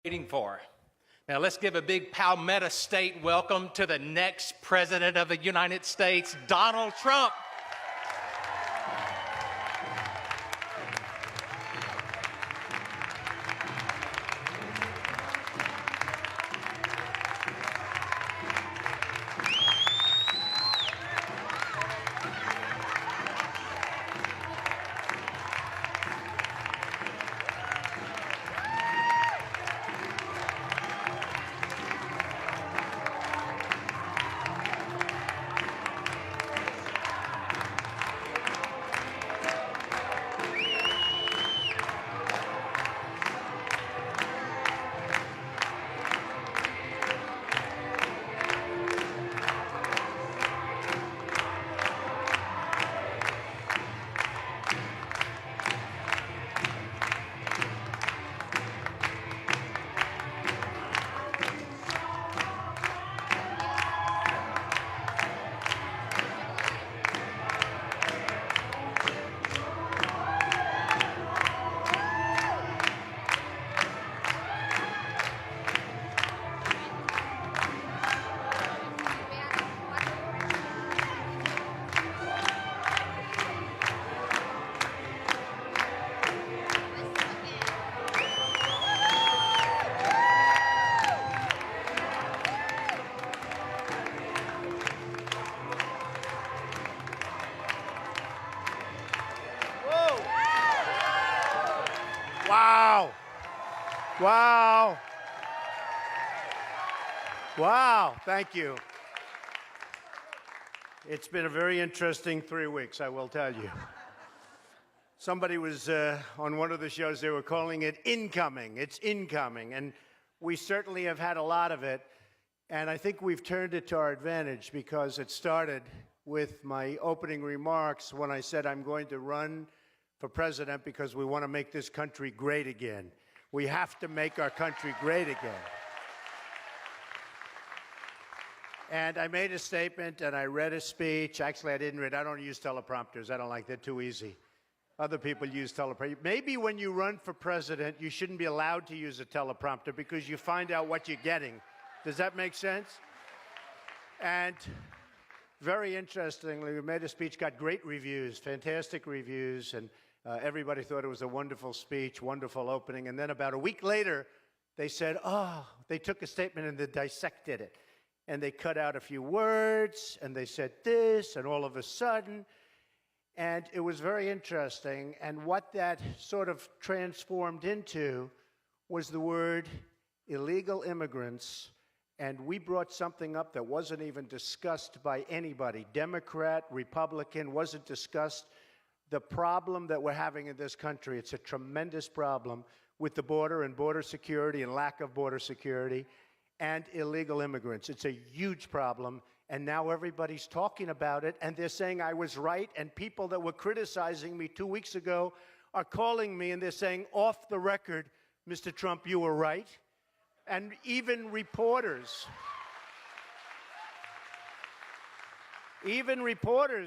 Waiting for. Now let's give a big Palmetto State welcome to the next President of the United States, Donald Trump. Wow. Wow. Wow. Thank you. It's been a very interesting 3 weeks, I will tell you. Somebody was on one of the shows, they were calling it incoming. It's incoming. And we certainly have had a lot of it. And I think we've turned it to our advantage because it started with my opening remarks when I said I'm going to run for president because we want to make this country great again. We have to make our country great again. And I made a statement and I read a speech. Actually, I didn't read. I don't use teleprompters. I don't like that. Too easy. Other people use teleprompters. Maybe when you run for president, you shouldn't be allowed to use a teleprompter because you find out what you're getting. Does that make sense? And very interestingly, we made a speech, got great reviews, fantastic reviews, and everybody thought it was a wonderful speech, wonderful opening. And then about a week later, they said, they took a statement and they dissected it. And they cut out a few words, and they said this, and all of a sudden, and it was very interesting. And what that sort of transformed into was the word illegal immigrants. And we brought something up that wasn't even discussed by anybody, Democrat, Republican, wasn't discussed. The problem that we're having in this country, it's a tremendous problem with the border and border security and lack of border security and illegal immigrants. It's a huge problem, and now everybody's talking about it, and they're saying I was right, and people that were criticizing me 2 weeks ago are calling me, and they're saying, off the record, Mr. Trump, you were right. And even reporters,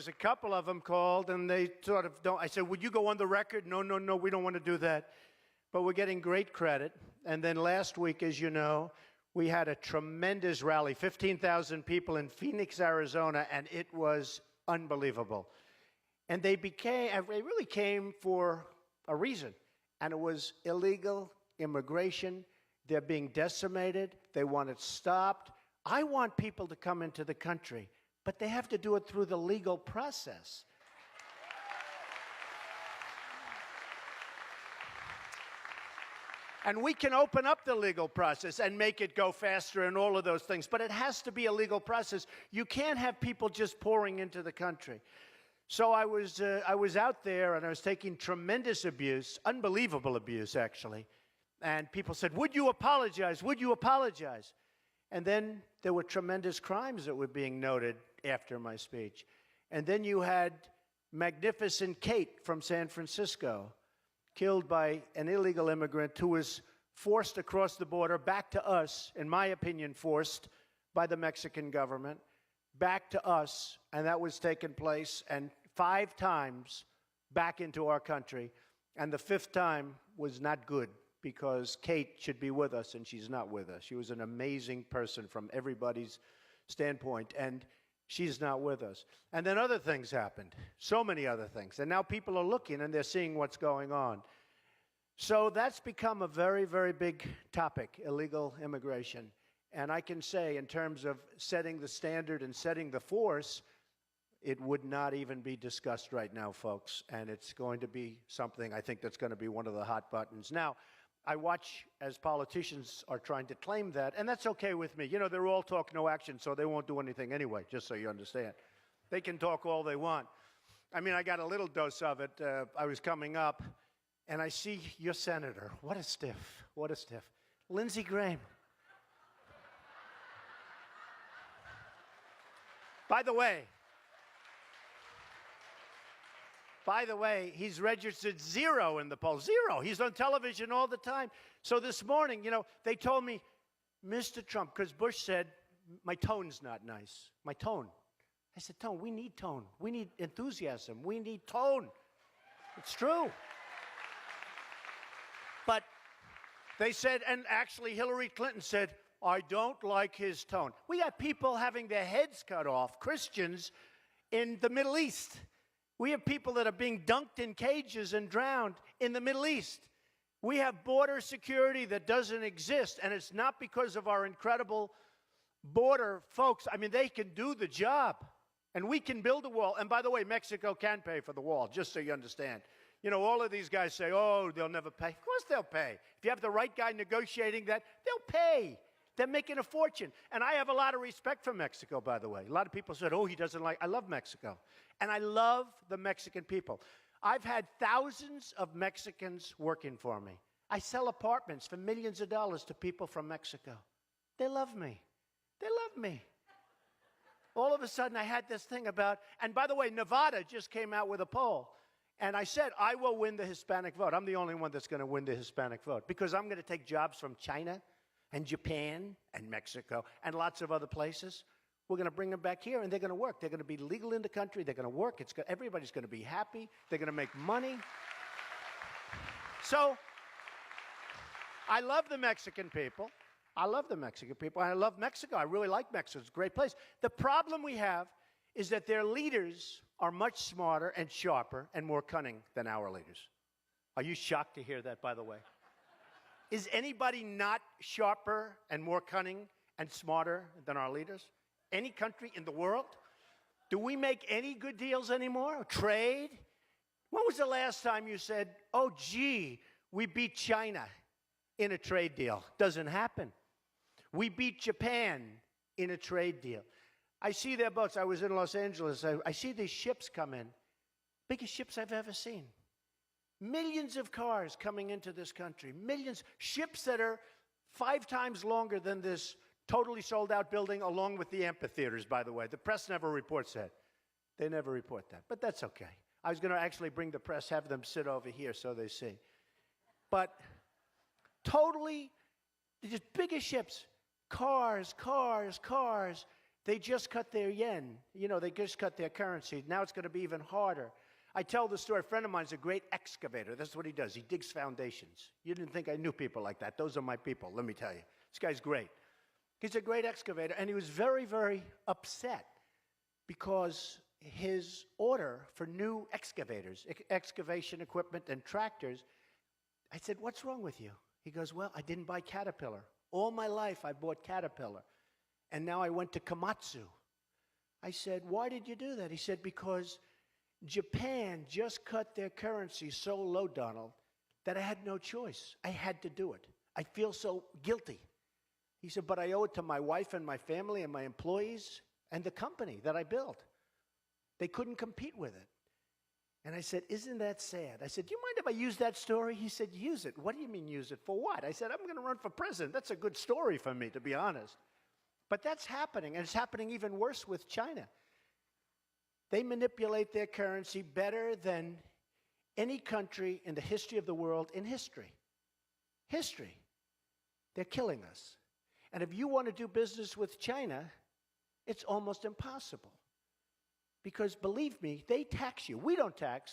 a couple of them called, and they sort of don't. I said, would you go on the record? No, we don't want to do that. But we're getting great credit. And then last week, as you know, we had a tremendous rally, 15,000 people in Phoenix, Arizona, and it was unbelievable. And they really came for a reason, and it was illegal immigration. They're being decimated. They want it stopped. I want people to come into the country, but they have to do it through the legal process. And we can open up the legal process and make it go faster and all of those things, but it has to be a legal process. You can't have people just pouring into the country. So I was out there and I was taking tremendous abuse, unbelievable abuse actually. And people said, would you apologize? Would you apologize? And then there were tremendous crimes that were being noted after my speech. And then you had Magnificent Kate from San Francisco, killed by an illegal immigrant who was forced across the border back to us, in my opinion, forced by the Mexican government, back to us, and that was taking place, and 5 times back into our country, and the 5th time was not good. because Kate should be with us, and she's not with us. She was an amazing person from everybody's standpoint, and she's not with us. And then other things happened, so many other things. And now people are looking, and they're seeing what's going on. So that's become a very, very big topic, illegal immigration. And I can say, in terms of setting the standard and setting the force, it would not even be discussed right now, folks. And it's going to be something, I think, that's going to be one of the hot buttons. Now, I watch as politicians are trying to claim that, and that's okay with me. You know, they're all talk, no action, so they won't do anything anyway, just so you understand. They can talk all they want. I mean, I got a little dose of it. I was coming up, and I see your senator. What a stiff. What a stiff. Lindsey Graham. By the way, he's registered 0 in the polls. 0. He's on television all the time. So this morning, you know, they told me, Mr. Trump, because Bush said, my tone's not nice. My tone. I said, tone, we need tone. We need enthusiasm. We need tone. It's true. But they said, and actually Hillary Clinton said, I don't like his tone. We have people having their heads cut off, Christians, in the Middle East. We have people that are being dunked in cages and drowned in the Middle East. We have border security that doesn't exist, and it's not because of our incredible border folks. I mean, they can do the job, and we can build a wall. And by the way, Mexico can pay for the wall, just so you understand. You know, all of these guys say, oh, they'll never pay. Of course they'll pay. If you have the right guy negotiating that, they'll pay. They're making a fortune. And I have a lot of respect for Mexico, by the way. A lot of people said, oh, he doesn't like, I love Mexico. And I love the Mexican people. I've had thousands of Mexicans working for me. I sell apartments for millions of dollars to people from Mexico. They love me. They love me. All of a sudden, I had this thing about, and by the way, Nevada just came out with a poll. And I said, I will win the Hispanic vote. I'm the only one that's going to win the Hispanic vote because I'm going to take jobs from China and Japan and Mexico and lots of other places. We're going to bring them back here, and they're going to work. They're going to be legal in the country. They're going to work. Everybody's going to be happy. They're going to make money. So I love the Mexican people. I love the Mexican people. I love Mexico. I really like Mexico. It's a great place. The problem we have is that their leaders are much smarter and sharper and more cunning than our leaders. Are you shocked to hear that, by the way? Is anybody not sharper and more cunning and smarter than our leaders? Any country in the world? Do we make any good deals anymore? Trade? When was the last time you said, oh, gee, we beat China in a trade deal? Doesn't happen. We beat Japan in a trade deal. I see their boats. I was in Los Angeles. I see these ships come in. Biggest ships I've ever seen. Millions of cars coming into this country. Millions. Ships that are 5 times longer than this totally sold out building, along with the amphitheaters, by the way. The press never reports that. They never report that. But that's okay. I was going to actually bring the press, have them sit over here so they see. But totally, just biggest ships. Cars, cars, cars. They just cut their yen. You know, they just cut their currency. Now it's going to be even harder. I tell the story. A friend of mine is a great excavator. That's what he does. He digs foundations. You didn't think I knew people like that. Those are my people, let me tell you. This guy's great. He's a great excavator, and he was very, very upset because his order for new excavators, excavation equipment and tractors, I said, what's wrong with you? He goes, well, I didn't buy Caterpillar. All my life I bought Caterpillar, and now I went to Komatsu. I said, why did you do that? He said, because Japan just cut their currency so low, Donald, that I had no choice. I had to do it. I feel so guilty. He said, but I owe it to my wife and my family and my employees and the company that I built. They couldn't compete with it. And I said, isn't that sad? I said, do you mind if I use that story? He said, use it. What do you mean use it? For what? I said, I'm going to run for president. That's a good story for me, to be honest. But that's happening, and it's happening even worse with China. They manipulate their currency better than any country in the history of the world in history. History. They're killing us. And if you want to do business with China, it's almost impossible. Because believe me, they tax you. We don't tax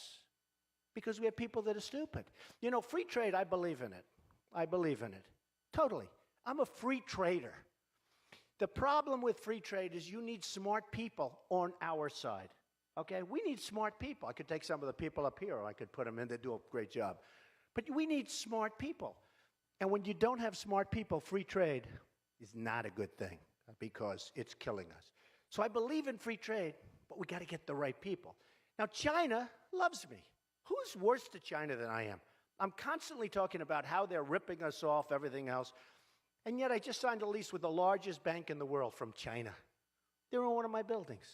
because we have people that are stupid. You know, free trade, I believe in it. I believe in it. Totally. I'm a free trader. The problem with free trade is you need smart people on our side. Okay? We need smart people. I could take some of the people up here, or I could put them in. They do a great job. But we need smart people. And when you don't have smart people, free trade is not a good thing because it's killing us. So I believe in free trade, but we got to get the right people. Now, China loves me. Who's worse to China than I am? I'm constantly talking about how they're ripping us off, everything else. And yet I just signed a lease with the largest bank in the world from China. They're in one of my buildings.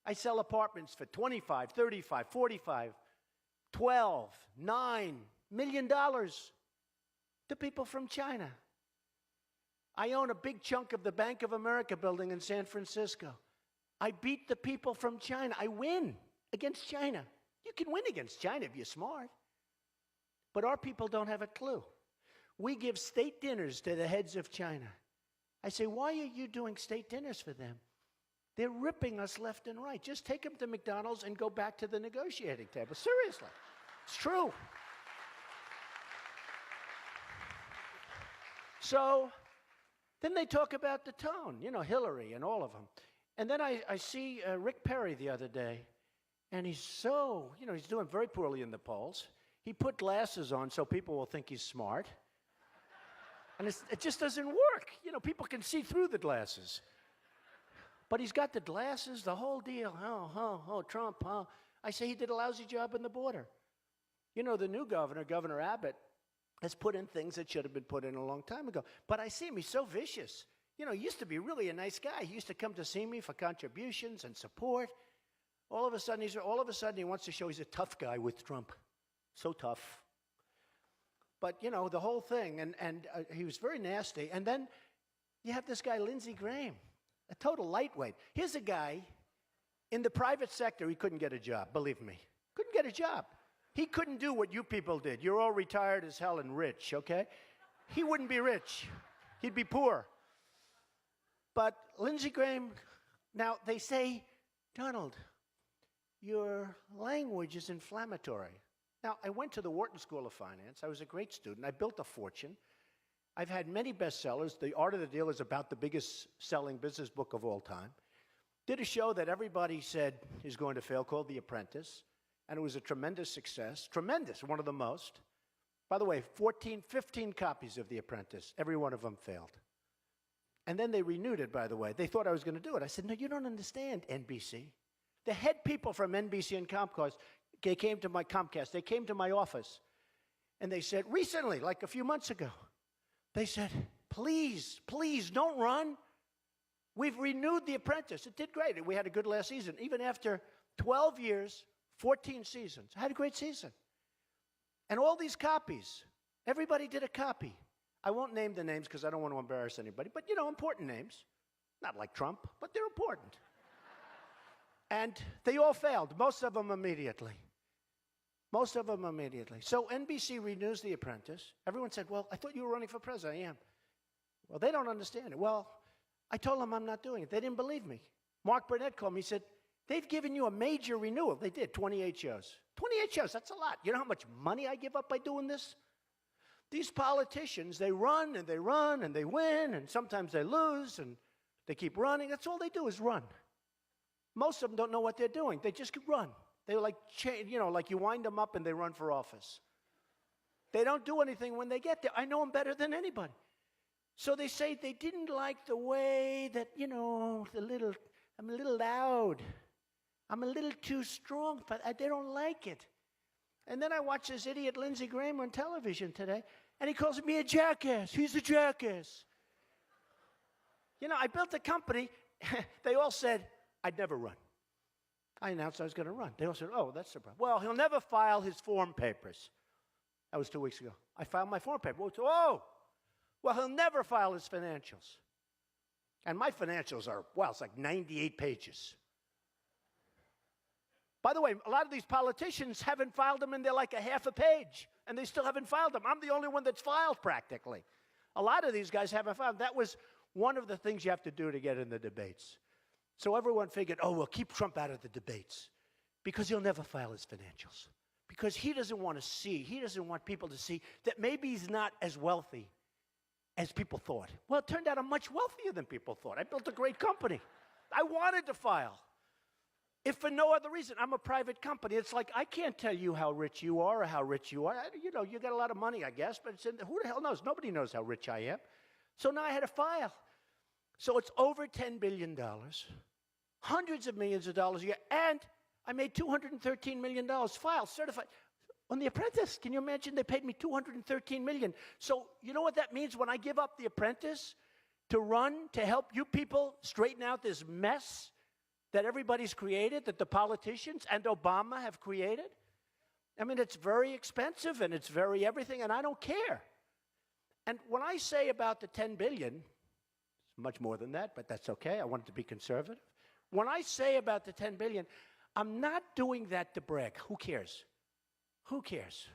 I sell apartments for $25, $35, $45, $12, $9 million to people from China. I own a big chunk of the Bank of America building in San Francisco. I beat the people from China. I win against China. You can win against China if you're smart. But our people don't have a clue. We give state dinners to the heads of China. I say, why are you doing state dinners for them? They're ripping us left and right. Just take them to McDonald's and go back to the negotiating table. Seriously. It's true. So then they talk about the tone, you know, Hillary and all of them. And then I see Rick Perry the other day, and he's so, you know, he's doing very poorly in the polls. He put glasses on so people will think he's smart. And it just doesn't work. You know, people can see through the glasses. But he's got the glasses, the whole deal. Oh, Trump, huh? I say he did a lousy job on the border. You know, the new governor, Governor Abbott, has put in things that should have been put in a long time ago. But I see him, he's so vicious. You know, he used to be really a nice guy. He used to come to see me for contributions and support. All of a sudden, he wants to show he's a tough guy with Trump. So tough. But, you know, the whole thing, and he was very nasty. And then you have this guy, Lindsey Graham, a total lightweight. Here's a guy, in the private sector, he couldn't get a job, believe me. Couldn't get a job. He couldn't do what you people did. You're all retired as hell and rich, okay? He wouldn't be rich. He'd be poor. But Lindsey Graham, now they say, Donald, your language is inflammatory. Now, I went to the Wharton School of Finance. I was a great student. I built a fortune. I've had many bestsellers. The Art of the Deal is about the biggest selling business book of all time. Did a show that everybody said is going to fail called The Apprentice, and it was a tremendous success. Tremendous, one of the most. By the way, 15 copies of The Apprentice. Every one of them failed. And then they renewed it, by the way. They thought I was going to do it. I said, no, you don't understand, NBC. The head people from NBC and Comcast, they came to my office, and they said, recently, like a few months ago, they said, please, don't run. We've renewed The Apprentice. It did great. We had a good last season. Even after 12 years, 14 seasons, I had a great season. And all these copies, everybody did a copy. I won't name the names because I don't want to embarrass anybody, but, you know, important names. Not like Trump, but they're important. And they all failed, most of them immediately. So NBC renews The Apprentice. Everyone said, well, I thought you were running for president. I am. Well, they don't understand it. Well, I told them I'm not doing it. They didn't believe me. Mark Burnett called me. He said, they've given you a major renewal. They did, 28 shows. 28 shows, that's a lot. You know how much money I give up by doing this? These politicians, they run and they win, and sometimes they lose, and they keep running. That's all they do is run. Most of them don't know what they're doing. They just run. They're like, you know, like you wind them up and they run for office. They don't do anything when they get there. I know them better than anybody. So they say they didn't like the way that, you know, I'm a little loud. I'm a little too strong, but they don't like it. And then I watch this idiot Lindsey Graham on television today, and he calls me a jackass. He's a jackass. You know, I built a company. They all said I'd never run. I announced I was going to run. They all said, oh, that's the problem. Well, he'll never file his form papers. That was 2 weeks ago. I filed my form papers. Oh, well, he'll never file his financials. And my financials are, well, it's like 98 pages. By the way, a lot of these politicians haven't filed them, and they're like a half a page, and they still haven't filed them. I'm the only one that's filed practically. A lot of these guys haven't filed. That was one of the things you have to do to get in the debates. So everyone figured, oh, we'll keep Trump out of the debates because he'll never file his financials. because he doesn't want people to see that maybe he's not as wealthy as people thought. Well, it turned out I'm much wealthier than people thought. I built a great company. I wanted to file. If for no other reason, I'm a private company. It's like, I can't tell you how rich you are or how rich you are. You know, you got a lot of money, I guess, but who the hell knows? Nobody knows how rich I am. So now I had to file. So it's over $10 billion, hundreds of millions of dollars a year, and I made $213 million, filed, certified. On The Apprentice, can you imagine? They paid me $213 million. So you know what that means when I give up The Apprentice to run, to help you people straighten out this mess that everybody's created, that the politicians and Obama have created? I mean, it's very expensive and it's very everything, and I don't care. And when I say about the $10 billion, it's much more than that, but that's okay. I wanted to be conservative. When I say about the $10 billion, I'm not doing that to brag. Who cares? Who cares?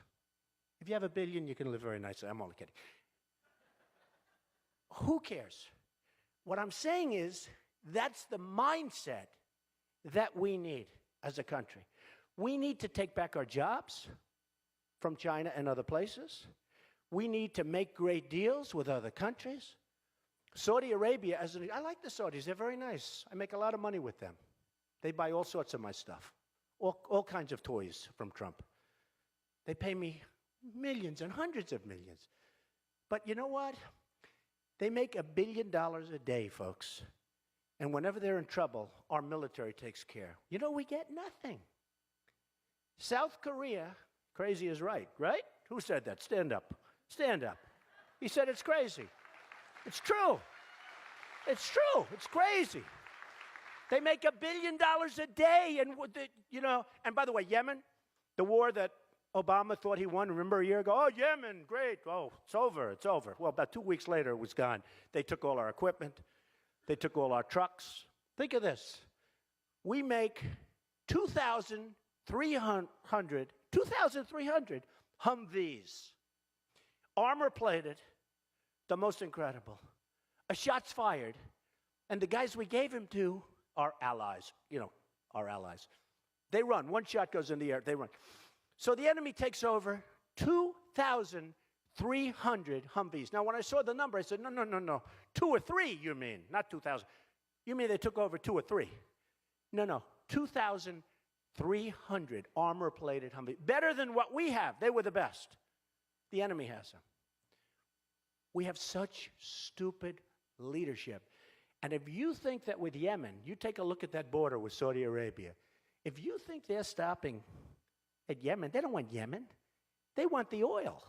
If you have $1 billion, you can live very nicely. I'm only kidding. Who cares? What I'm saying is that's the mindset that we need as a country. We need to take back our jobs from China and other places. We need to make great deals with other countries. Saudi Arabia, I like the Saudis. They're very nice. I make a lot of money with them. They buy all sorts of my stuff, all kinds of toys from Trump. They pay me millions and hundreds of millions. But you know what? They make $1 billion a day, folks. And whenever they're in trouble, our military takes care. You know, we get nothing. South Korea, crazy is right? Who said that? Stand up. Stand up. He said it's crazy. It's true. It's true. It's crazy. They make $1 billion a day. And, you know, and by the way, Yemen, the war that Obama thought he won, remember a year ago? Oh, Yemen, great. Oh, it's over. It's over. Well, about 2 weeks later, it was gone. They took all our equipment. They took all our trucks. Think of this. We make 2,300 Humvees, armor-plated, the most incredible. A shot's fired, and the guys we gave him to are allies, you know, our allies. They run. One shot goes in the air. They run. So the enemy takes over 2,300 Humvees. Now, when I saw the number, I said, no. 2 or 3, you mean, not 2,000. You mean they took over 2 or 3? No. 2,300 armor-plated Humvees. Better than what we have. They were the best. The enemy has them. We have such stupid leadership. And if you think that with Yemen, you take a look at that border with Saudi Arabia, if you think they're stopping at Yemen, they don't want Yemen. They want the oil.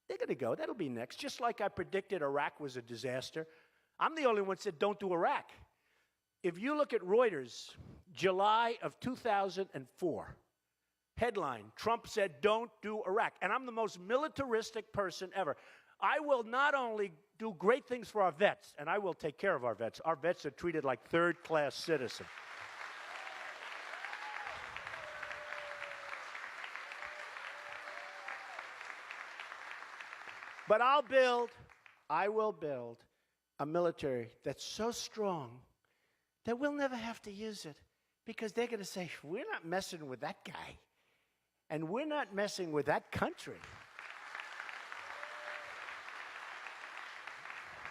They're going to go. That'll be next. Just like I predicted Iraq was a disaster. I'm the only one who said don't do Iraq. If you look at Reuters, July of 2004, headline, Trump said don't do Iraq. And I'm the most militaristic person ever. I will not only do great things for our vets, and I will take care of our vets. Our vets are treated like third-class citizens. But I will build a military that's so strong that we'll never have to use it because they're going to say, we're not messing with that guy, and we're not messing with that country.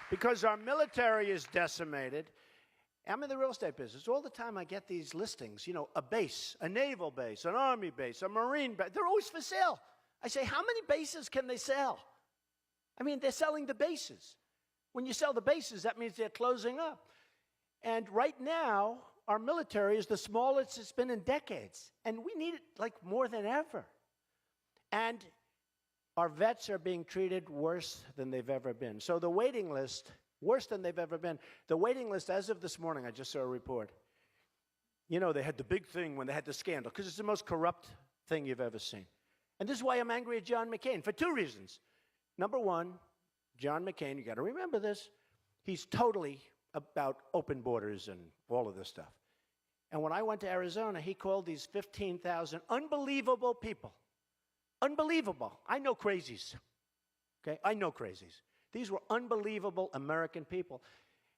Because our military is decimated. I'm in the real estate business. All the time I get these listings, you know, a base, a naval base, an army base, a marine base. They're always for sale. I say, how many bases can they sell? I mean, they're selling the bases. When you sell the bases, that means they're closing up. And right now, our military is the smallest it's been in decades. And we need it like more than ever. And our vets are being treated worse than they've ever been. So the waiting list, worse than they've ever been. The waiting list, as of this morning, I just saw a report. You know, they had the big thing when they had the scandal, because it's the most corrupt thing you've ever seen. And this is why I'm angry at John McCain, for 2 reasons. Number one, John McCain, you got to remember this, he's totally about open borders and all of this stuff. And when I went to Arizona, he called these 15,000 unbelievable people. Unbelievable. I know crazies. Okay? I know crazies. These were unbelievable American people.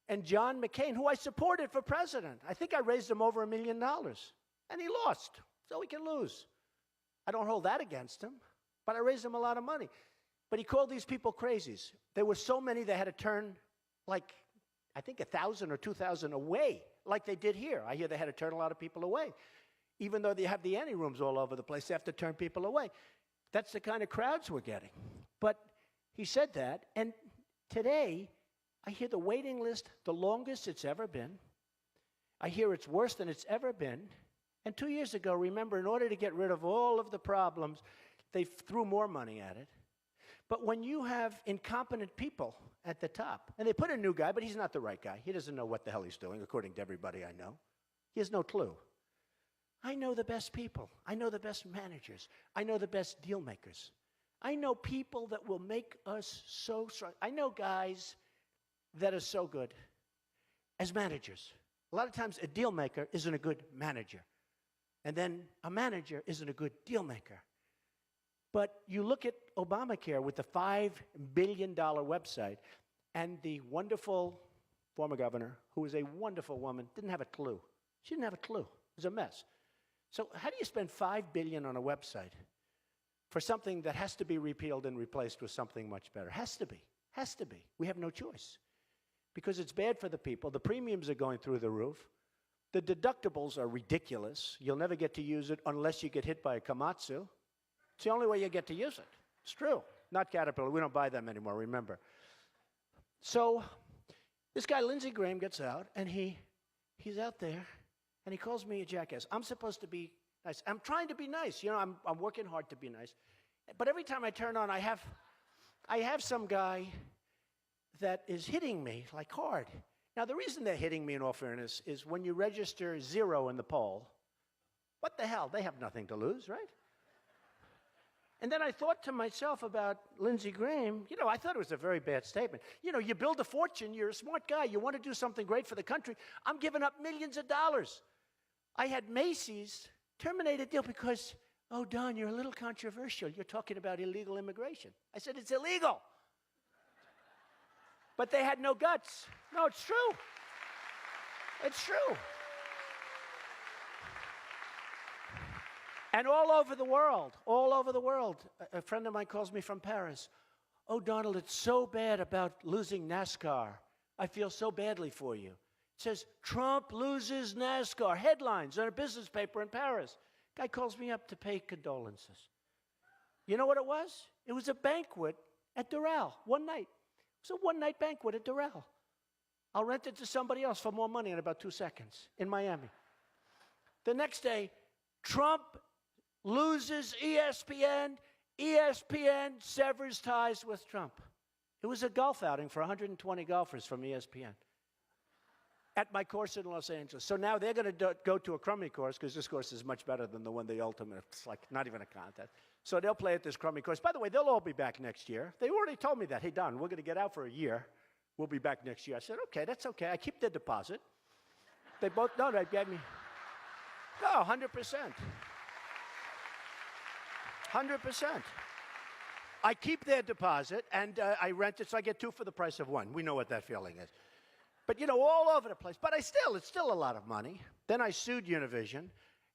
And John McCain, who I supported for president, I think I raised him over $1 million. And he lost. So he can lose. I don't hold that against him, but I raised him a lot of money. But he called these people crazies. There were so many they had to turn, like, I think 1,000 or 2,000 away, like they did here. I hear they had to turn a lot of people away. Even though they have the anti-rooms all over the place, they have to turn people away. That's the kind of crowds we're getting. But he said that, and today, I hear the waiting list, the longest it's ever been. I hear it's worse than it's ever been. And 2 years ago, remember, in order to get rid of all of the problems, they threw more money at it. But when you have incompetent people at the top, and they put a new guy, but he's not the right guy. He doesn't know what the hell he's doing, according to everybody I know. He has no clue. I know the best people. I know the best managers. I know the best deal makers. I know people that will make us so strong. I know guys that are so good as managers. A lot of times a deal maker isn't a good manager. And then a manager isn't a good deal maker. But you look at Obamacare with the $5 billion website, and the wonderful former governor, who was a wonderful woman, didn't have a clue. She didn't have a clue. It was a mess. So how do you spend $5 billion on a website for something that has to be repealed and replaced with something much better? Has to be. Has to be. We have no choice. Because it's bad for the people. The premiums are going through the roof. The deductibles are ridiculous. You'll never get to use it unless you get hit by a Komatsu. It's the only way you get to use it. It's true. Not Caterpillar. We don't buy them anymore, remember. So this guy, Lindsey Graham, gets out, and he's out there, and he calls me a jackass. I'm supposed to be nice. I'm trying to be nice. You know, I'm working hard to be nice. But every time I turn on, I have some guy that is hitting me, like, hard. Now, the reason they're hitting me, in all fairness, is when you register 0 in the poll, what the hell? They have nothing to lose, right? And then I thought to myself about Lindsey Graham, you know, I thought it was a very bad statement. You know, you build a fortune, you're a smart guy, you want to do something great for the country. I'm giving up millions of dollars. I had Macy's terminate a deal because, oh, Don, you're a little controversial. You're talking about illegal immigration. I said, it's illegal. But they had no guts. No, it's true. It's true. And all over the world, a friend of mine calls me from Paris. Oh, Donald, it's so bad about losing NASCAR. I feel so badly for you. It says, Trump loses NASCAR. Headlines on a business paper in Paris. Guy calls me up to pay condolences. You know what it was? It was a banquet at Doral, one night. It was a one-night banquet at Doral. I'll rent it to somebody else for more money in about 2 seconds in Miami. The next day, Trump loses ESPN. ESPN severs ties with Trump. It was a golf outing for 120 golfers from ESPN at my course in Los Angeles. So now they're going to go to a crummy course because this course is much better than the one they ultimate. It's like not even a contest. So they'll play at this crummy course. By the way, they'll all be back next year. They already told me that. Hey, Don, we're going to get out for a year. We'll be back next year. I said, okay, that's okay. I keep their deposit. They both, no, they gave me, no, 100%. 100%. I keep their deposit, and I rent it, so I get 2 for the price of 1. We know what that feeling is. But, you know, all over the place. But it's still a lot of money. Then I sued Univision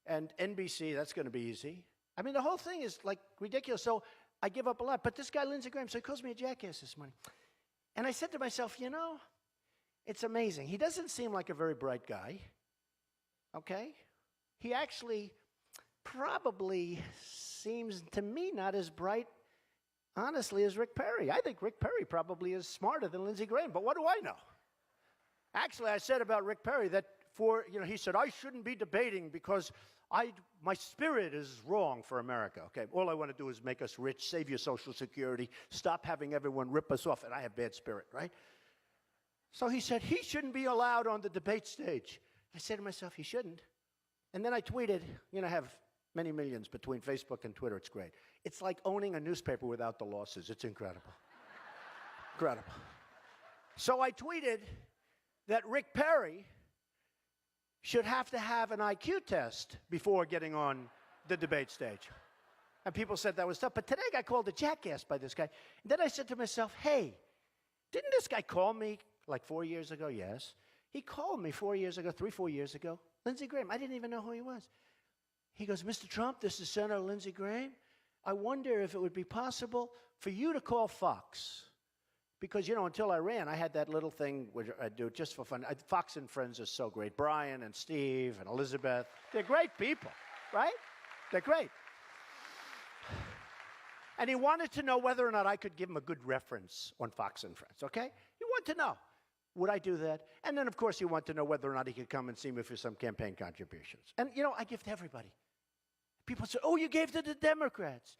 and NBC. That's going to be easy. I mean, the whole thing is, like, ridiculous. So I give up a lot. But this guy, Lindsey Graham, so he calls me a jackass this morning. And I said to myself, you know, it's amazing. He doesn't seem like a very bright guy, okay? He actually probably seems to me not as bright, honestly, as Rick Perry. I think Rick Perry probably is smarter than Lindsey Graham, but what do I know? Actually, I said about Rick Perry that he said, I shouldn't be debating because my spirit is wrong for America. Okay, all I want to do is make us rich, save your Social Security, stop having everyone rip us off, and I have bad spirit, right? So he said he shouldn't be allowed on the debate stage. I said to myself, he shouldn't. And then I tweeted, I have many millions between Facebook and Twitter. It's great. It's like owning a newspaper without the losses. It's incredible. Incredible. So I tweeted that Rick Perry should have to have an IQ test before getting on the debate stage. And people said that was tough. But today I got called a jackass by this guy. And then I said to myself, hey, didn't this guy call me like 4 years ago? Yes. He called me 4 years ago, 4 years ago. Lindsey Graham, I didn't even know who he was. He goes, Mr. Trump, this is Senator Lindsey Graham. I wonder if it would be possible for you to call Fox. Because, you know, until I ran, I had that little thing which I do just for fun. Fox and Friends are so great. Brian and Steve and Elizabeth, they're great people, right? They're great. And he wanted to know whether or not I could give him a good reference on Fox and Friends, okay? He wanted to know, would I do that? And then, of course, he wanted to know whether or not he could come and see me for some campaign contributions. And, you know, I give to everybody. People say, oh, you gave to the Democrats.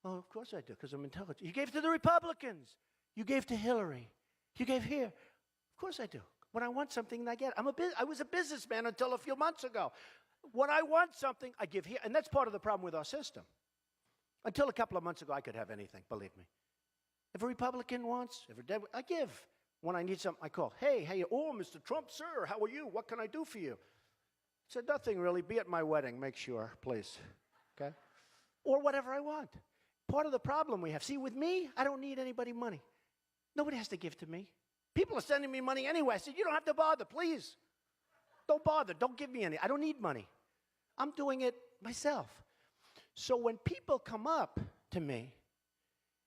Oh, of course I do, because I'm intelligent. You gave to the Republicans. You gave to Hillary. You gave here. Of course I do. When I want something, I get it. I was a businessman until a few months ago. When I want something, I give here. And that's part of the problem with our system. Until a couple of months ago, I could have anything, believe me. If a Republican wants, I give. When I need something, I call. Hey, oh, Mr. Trump, sir, how are you? What can I do for you? I said, nothing really. Be at my wedding, make sure, please. Okay? Or whatever I want. Part of the problem we have. See, with me, I don't need anybody money. Nobody has to give to me. People are sending me money anyway. I said, you don't have to bother, please. Don't bother. Don't give me any. I don't need money. I'm doing it myself. So when people come up to me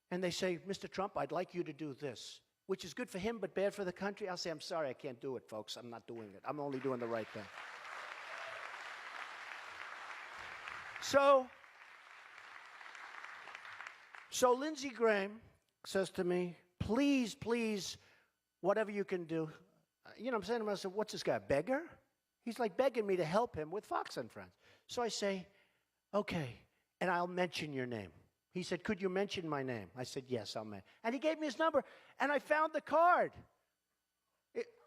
and they say, Mr. Trump, I'd like you to do this, which is good for him but bad for the country, I'll say, I'm sorry, I can't do it, folks. I'm not doing it. I'm only doing the right thing. So Lindsey Graham says to me, please, please, whatever you can do. You know what I'm saying to myself, what's this guy, a beggar? He's like begging me to help him with Fox and Friends. So I say, okay, and I'll mention your name. He said, could you mention my name? I said, yes, I'll mention. And he gave me his number, and I found the card.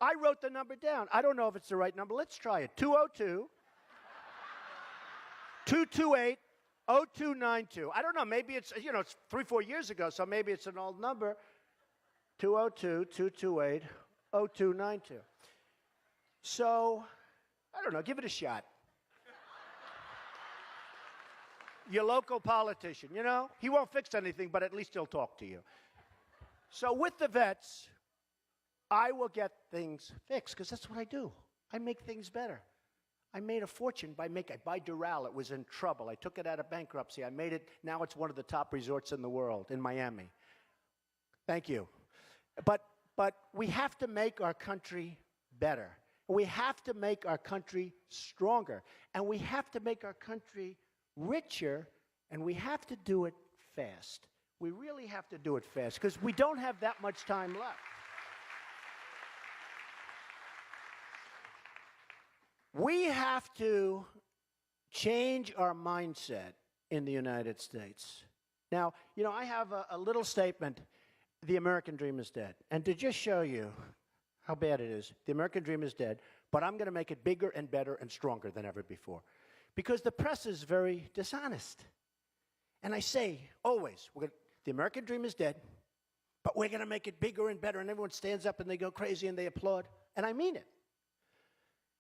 I wrote the number down. I don't know if it's the right number. Let's try it. 202-228-0292. I don't know. Maybe it's, you know, it's 3-4 years ago, so maybe it's an old number. 202-228-0292. So, I don't know. Give it a shot. Your local politician, you know? He won't fix anything, but at least he'll talk to you. So with the vets, I will get things fixed, because that's what I do. I make things better. I made a fortune I buy Doral. It was in trouble. I took it out of bankruptcy. I made it, now it's one of the top resorts in the world, in Miami. Thank you. But we have to make our country better. We have to make our country stronger. And we have to make our country richer, and we have to do it fast. We really have to do it fast, because we don't have that much time left. We have to change our mindset in the United States. Now, you know, I have a little statement, the American dream is dead. And to just show you how bad it is, the American dream is dead, but I'm going to make it bigger and better and stronger than ever before. Because the press is very dishonest. And I say, always, the American dream is dead, but we're going to make it bigger and better. And everyone stands up and they go crazy and they applaud. And I mean it.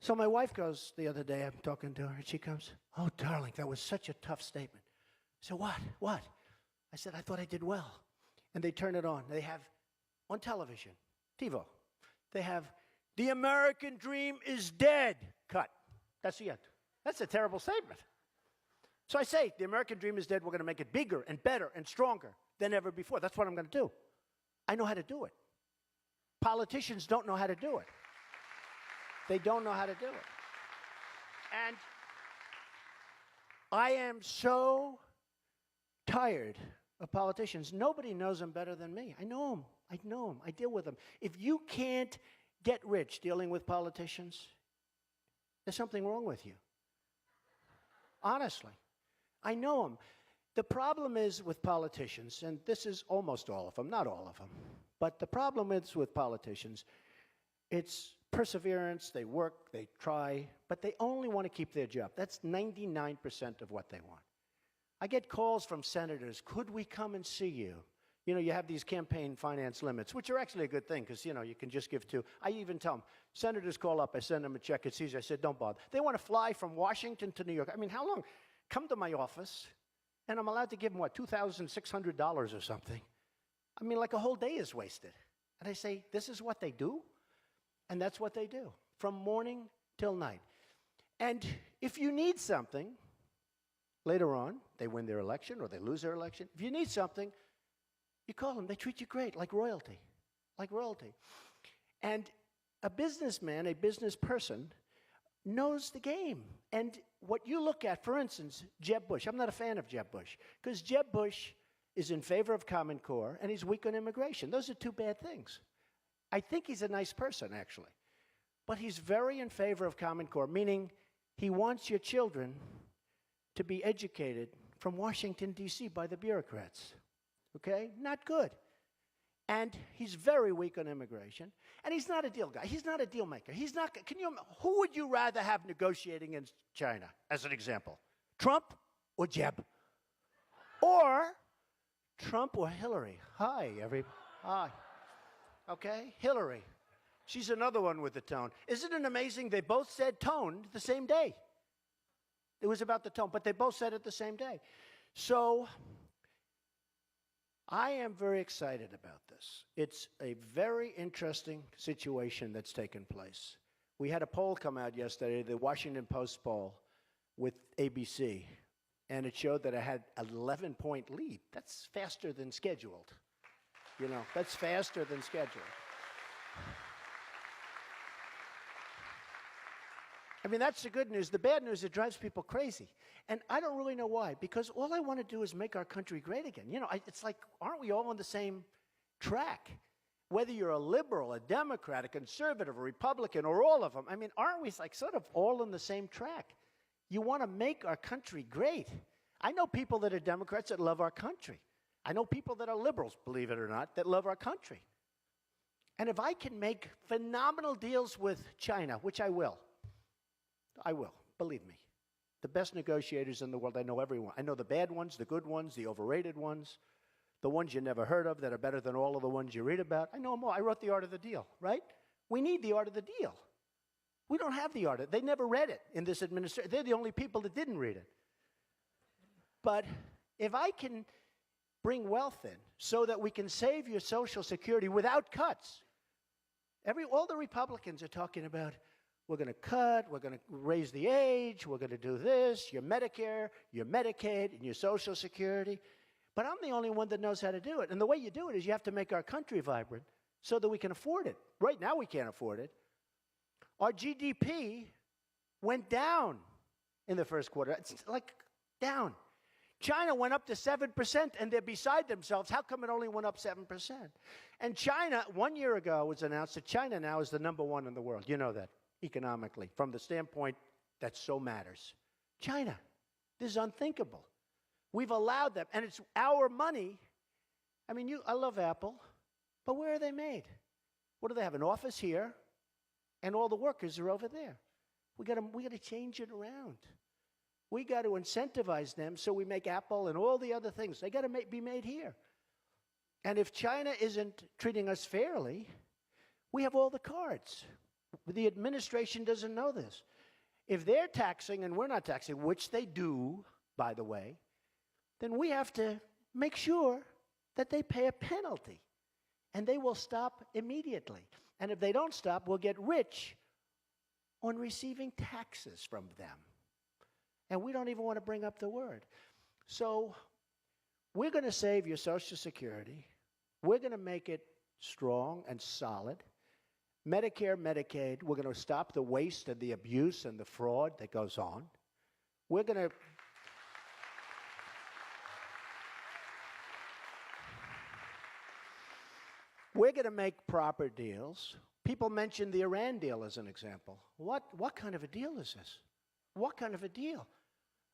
So my wife goes the other day, I'm talking to her, and she comes, oh, darling, that was such a tough statement. I said, what? I said, I thought I did well. And they turn it on. They have, on television, TiVo, they have, the American dream is dead. Cut. That's the end. That's a terrible statement. So I say, the American dream is dead. We're going to make it bigger and better and stronger than ever before. That's what I'm going to do. I know how to do it. Politicians don't know how to do it. They don't know how to do it. And I am so tired of politicians. Nobody knows them better than me. I know them. I deal with them. If you can't get rich dealing with politicians, there's something wrong with you. Honestly. I know them. The problem is with politicians, and this is almost all of them, not all of them, but the problem is with politicians, it's perseverance, they work, they try, but they only want to keep their job. That's 99% of what they want. I get calls from senators, could we come and see you? You know, you have these campaign finance limits, which are actually a good thing because, you know, you can just give to. I even tell them, senators call up, I send them a check, it's easy. I said, don't bother. They want to fly from Washington to New York. I mean, how long? Come to my office, and I'm allowed to give them, what, $2,600 or something. I mean, like a whole day is wasted. And I say, this is what they do? And that's what they do, from morning till night. And if you need something, Later on, they win their election or they lose their election. If you need something, you call them. They treat you great, like royalty, like royalty. And a businessman, a business person, knows the game. And what you look at, for instance, Jeb Bush. I'm not a fan of Jeb Bush because Jeb Bush is in favor of Common Core and he's weak on immigration. Those are two bad things. I think he's a nice person, actually. But he's very in favor of Common Core, meaning he wants your children to be educated from Washington, D.C. by the bureaucrats. Okay? Not good. And he's very weak on immigration. And he's not a deal guy. He's not a deal maker. He's not, who would you rather have negotiating in China, as an example? Trump or Jeb? Or Trump or Hillary? Hi. Okay? Hillary. She's another one with the tone. Isn't it amazing? They both said tone the same day. It was about the tone, but they both said it the same day. So I am very excited about this. It's a very interesting situation that's taken place. We had a poll come out yesterday, the Washington Post poll with ABC, and it showed that I had an 11-point lead. That's faster than scheduled. You know, that's faster than scheduled. I mean, that's the good news. The bad news, it drives people crazy. And I don't really know why, because all I want to do is make our country great again. You know, it's like, aren't we all on the same track? Whether you're a liberal, a Democrat, a conservative, a Republican, or all of them, I mean, aren't we like sort of all on the same track? You want to make our country great. I know people that are Democrats that love our country. I know people that are liberals, believe it or not, that love our country. And if I can make phenomenal deals with China, which I will, believe me. The best negotiators in the world, I know everyone. I know the bad ones, the good ones, the overrated ones, the ones you never heard of that are better than all of the ones you read about. I know them all. I wrote The Art of the Deal, right? We need the art of the deal. We don't have the art of it. They never read it in this administration. They're the only people that didn't read it. But if I can bring wealth in so that we can save your Social Security without cuts, all the Republicans are talking about, we're going to cut, we're going to raise the age, we're going to do this, your Medicare, your Medicaid, and your Social Security. But I'm the only one that knows how to do it. And the way you do it is you have to make our country vibrant so that we can afford it. Right now we can't afford it. Our GDP went down in the first quarter. It's like down. China went up to 7%, and they're beside themselves. How come it only went up 7%? And China, 1 year ago, it was announced that China now is the #1 in the world. You know that. Economically, from the standpoint that so matters. China, this is unthinkable. We've allowed them, and it's our money. I mean, I love Apple, but where are they made? What do they have, an office here, and all the workers are over there? We got to change it around. We got to incentivize them so we make Apple and all the other things. They got to be made here. And if China isn't treating us fairly, we have all the cards. The administration doesn't know this. If they're taxing and we're not taxing, which they do, by the way, then we have to make sure that they pay a penalty. And they will stop immediately. And if they don't stop, we'll get rich on receiving taxes from them. And we don't even want to bring up the word. So we're going to save your Social Security. We're going to make it strong and solid. Medicare, Medicaid, we're going to stop the waste and the abuse and the fraud that goes on. We're going to make proper deals. People mention the Iran deal as an example. What kind of a deal is this? What kind of a deal?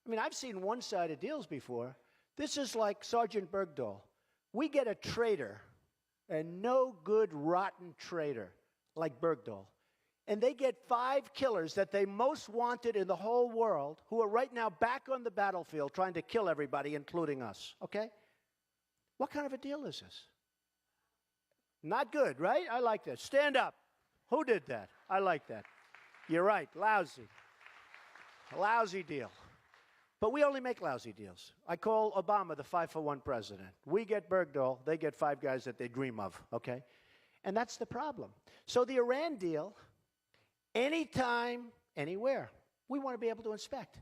I mean, I've seen one-sided deals before. This is like Sergeant Bergdahl. We get a traitor, a no-good, rotten traitor, like Bergdahl. And they get 5 killers that they most wanted in the whole world who are right now back on the battlefield trying to kill everybody, including us, okay? What kind of a deal is this? Not good, right? I like that. Stand up. Who did that? I like that. You're right. Lousy. A lousy deal. But we only make lousy deals. I call Obama the 5-for-1 president. We get Bergdahl. They get 5 guys that they dream of, okay? And that's the problem. So the Iran deal, anytime, anywhere, we want to be able to inspect.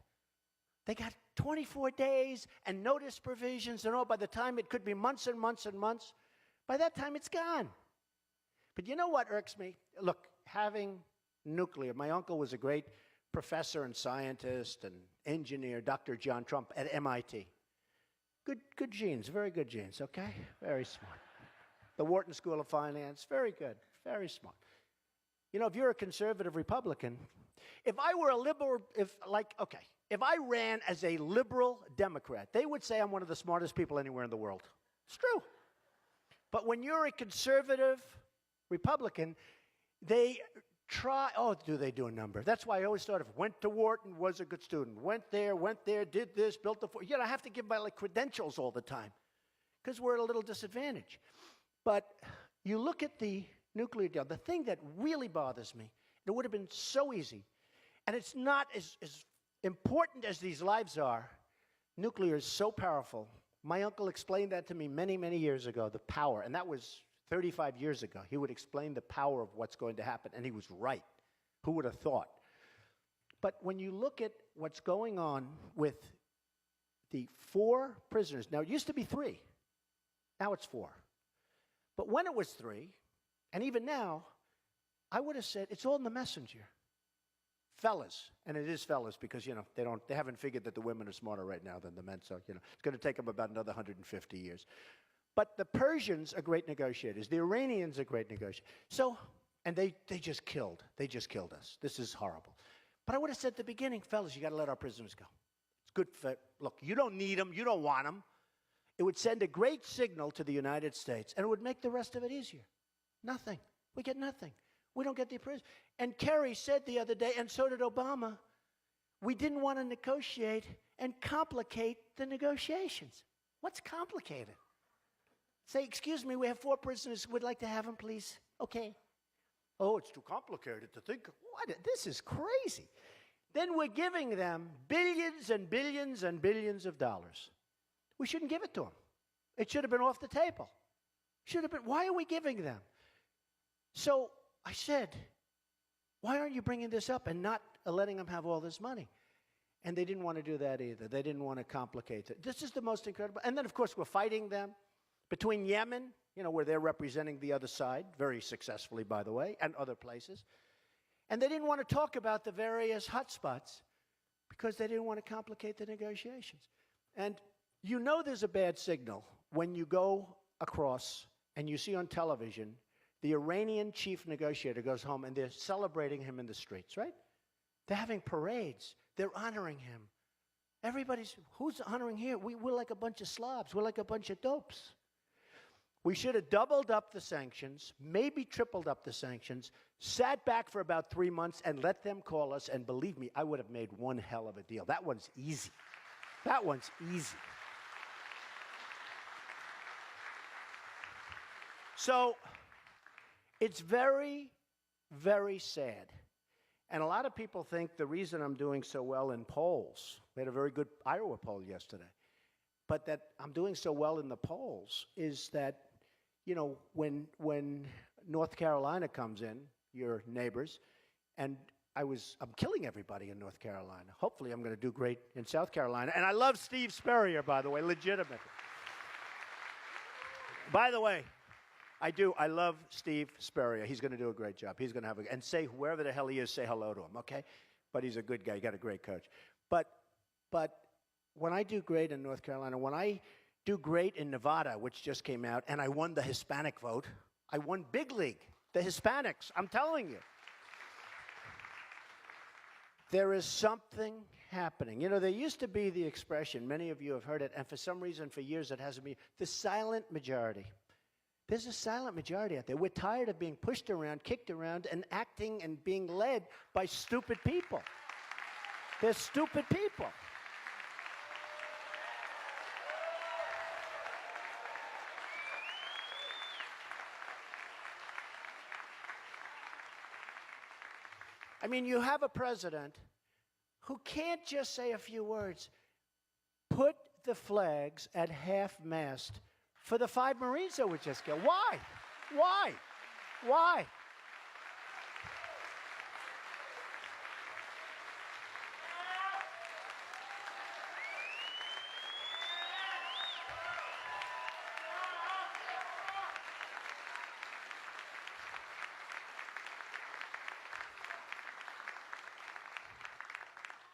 They got 24 days and notice provisions and all. By the time it could be months and months and months, by that time it's gone. But you know what irks me? Look, having nuclear, my uncle was a great professor and scientist and engineer, Dr. John Trump at MIT. Good genes, very good genes, okay? Very smart. The Wharton School of Finance, very good, very smart. You know, if you're a conservative Republican, if I were a liberal, if I ran as a liberal Democrat, they would say I'm one of the smartest people anywhere in the world. It's true. But when you're a conservative Republican, they try, do they do a number? That's why I always thought of, went to Wharton, was a good student, went there, did this, built the, I have to give my credentials all the time because we're at a little disadvantage. But you look at the nuclear deal, the thing that really bothers me, it would have been so easy, and it's not as important as these lives are. Nuclear is so powerful. My uncle explained that to me many, many years ago, the power, and that was 35 years ago. He would explain the power of what's going to happen, and he was right. Who would have thought? But when you look at what's going on with the 4 prisoners, now it used to be 3, now it's 4. But when it was 3, and even now, I would have said it's all in the messenger. Fellas, and it is fellas because, they haven't figured that the women are smarter right now than the men, so, it's going to take them about another 150 years. But the Persians are great negotiators. The Iranians are great negotiators. So, and they just killed us. This is horrible. But I would have said at the beginning, fellas, you got to let our prisoners go. It's good for, look, you don't need them, you don't want them. It would send a great signal to the United States, and it would make the rest of it easier. Nothing. We get nothing. We don't get the prison. And Kerry said the other day, and so did Obama, we didn't want to negotiate and complicate the negotiations. What's complicated? Say, excuse me, we have 4 prisoners. We'd like to have them, please. Okay. Oh, it's too complicated to think. What? This is crazy. Then we're giving them billions and billions and billions of dollars. We shouldn't give it to them. It should have been off the table. Should have been. Why are we giving them? So I said, why aren't you bringing this up and not letting them have all this money? And they didn't want to do that either. They didn't want to complicate it. This is the most incredible. And then, of course, we're fighting them between Yemen, where they're representing the other side, very successfully, by the way, and other places. And they didn't want to talk about the various hotspots because they didn't want to complicate the negotiations. And there's a bad signal when you go across and you see on television the Iranian chief negotiator goes home and they're celebrating him in the streets, right? They're having parades. They're honoring him. Who's honoring here? We're like a bunch of slobs. We're like a bunch of dopes. We should have doubled up the sanctions, maybe tripled up the sanctions, sat back for about 3 months and let them call us. And believe me, I would have made one hell of a deal. That one's easy. That one's easy. So it's very, very sad. And a lot of people think the reason I'm doing so well in polls, we had a very good Iowa poll yesterday, but that I'm doing so well in the polls is that, when North Carolina comes in, your neighbors, and I'm killing everybody in North Carolina. Hopefully I'm going to do great in South Carolina. And I love Steve Spurrier, by the way, legitimately. By the way, I do. I love Steve Spurrier. He's going to do a great job. He's going to have and say whoever the hell he is, say hello to him, okay? But he's a good guy. He got a great coach. But when I do great in North Carolina, when I do great in Nevada, which just came out, and I won the Hispanic vote, I won big league, the Hispanics. I'm telling you. There is something happening. There used to be the expression, many of you have heard it, and for some reason for years it hasn't been, the silent majority. There's a silent majority out there. We're tired of being pushed around, kicked around, and acting and being led by stupid people. They're stupid people. I mean, you have a president who can't just say a few words. Put the flags at half-mast for the 5 Marines that were just killed. Why? Why? Why?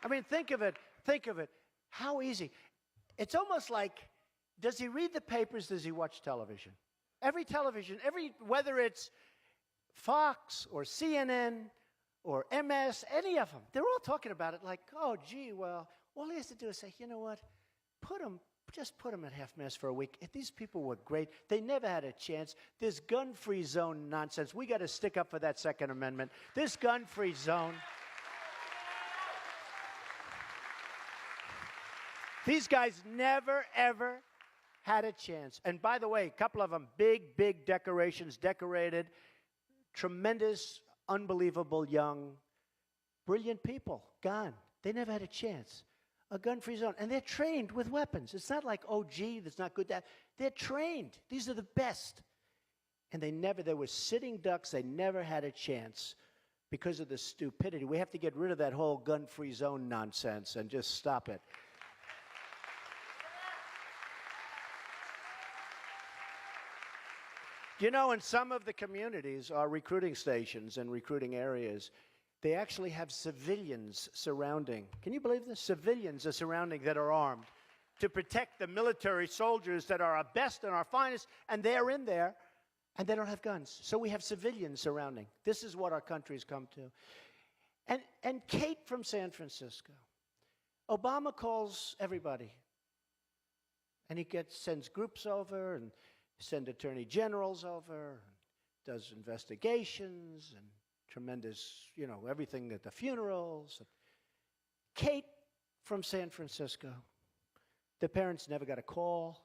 I mean, think of it. Think of it. How easy. It's almost like, does he read the papers? Does he watch television? Every television, whether it's Fox or CNN or MS, any of them, they're all talking about it like, oh, gee, well, all he has to do is say, you know what, just put them at half-mast for a week. If these people were great. They never had a chance. This gun-free zone nonsense, we got to stick up for that Second Amendment. This gun-free zone. These guys never, ever had a chance. And by the way, a couple of them, big, big decorations, decorated, tremendous, unbelievable, young, brilliant people, gone. They never had a chance. A gun-free zone. And they're trained with weapons. It's not like, oh, gee, that's not good. They're trained. These are the best. And they were sitting ducks. They never had a chance because of the stupidity. We have to get rid of that whole gun-free zone nonsense and just stop it. You know, in some of the communities, our recruiting stations and recruiting areas, they actually have civilians surrounding. Can you believe this? Civilians are surrounding that are armed to protect the military soldiers that are our best and our finest, and they're in there, and they don't have guns. So we have civilians surrounding. This is what our country's come to. And Kate from San Francisco, Obama calls everybody, and he sends groups over and send attorney generals over, does investigations and tremendous, you know, everything at the funerals. Kate from San Francisco, the parents never got a call.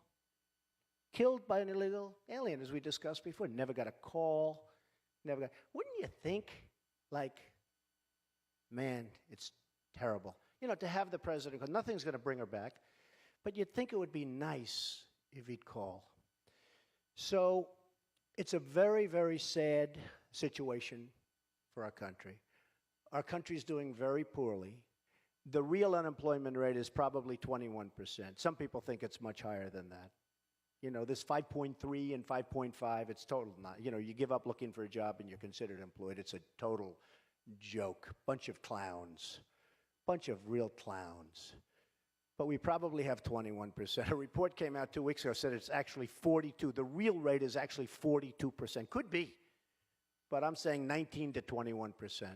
Killed by an illegal alien, as we discussed before, never got a call. Wouldn't you think, like, man, it's terrible. You know, to have the president, because nothing's going to bring her back, but you'd think it would be nice if he'd call. So it's a very, very sad situation for our country. Our country's doing very poorly. The real unemployment rate is probably 21%. Some people think it's much higher than that. You know, this 5.3 and 5.5, it's total not. You know, you give up looking for a job and you're considered employed. It's a total joke. Bunch of clowns. Bunch of real clowns. But we probably have 21%. A report came out 2 weeks ago, said it's actually 42. The real rate is actually 42%. Could be, but I'm saying 19 to 21%.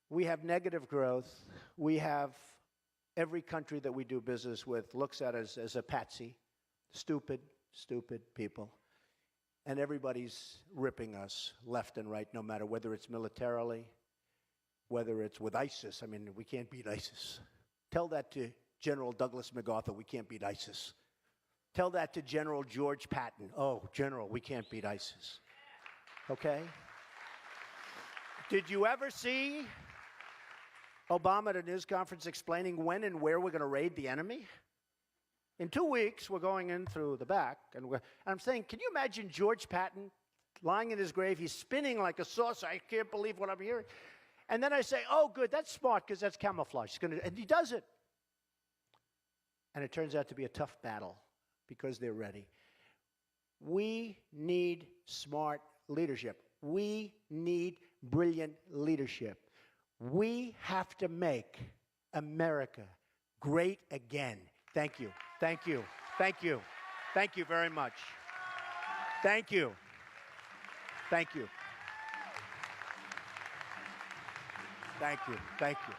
We have negative growth. We have every country that we do business with looks at us as a patsy. Stupid, stupid people. And everybody's ripping us left and right, no matter whether it's militarily, whether it's with ISIS. I mean, we can't beat ISIS. Tell that to General Douglas MacArthur, we can't beat ISIS. Tell that to General George Patton. Oh, General, we can't beat ISIS. Okay? Did you ever see Obama at a news conference explaining when and where we're going to raid the enemy? In 2 weeks, we're going in through the back. And I'm saying, can you imagine George Patton lying in his grave? He's spinning like a saucer. I can't believe what I'm hearing. And then I say, oh, good, that's smart because that's camouflage. And he does it. And it turns out to be a tough battle because they're ready. We need smart leadership. We need brilliant leadership. We have to make America great again. Thank you. Thank you. Thank you. Thank you very much. Thank you. Thank you. Thank you. Thank you.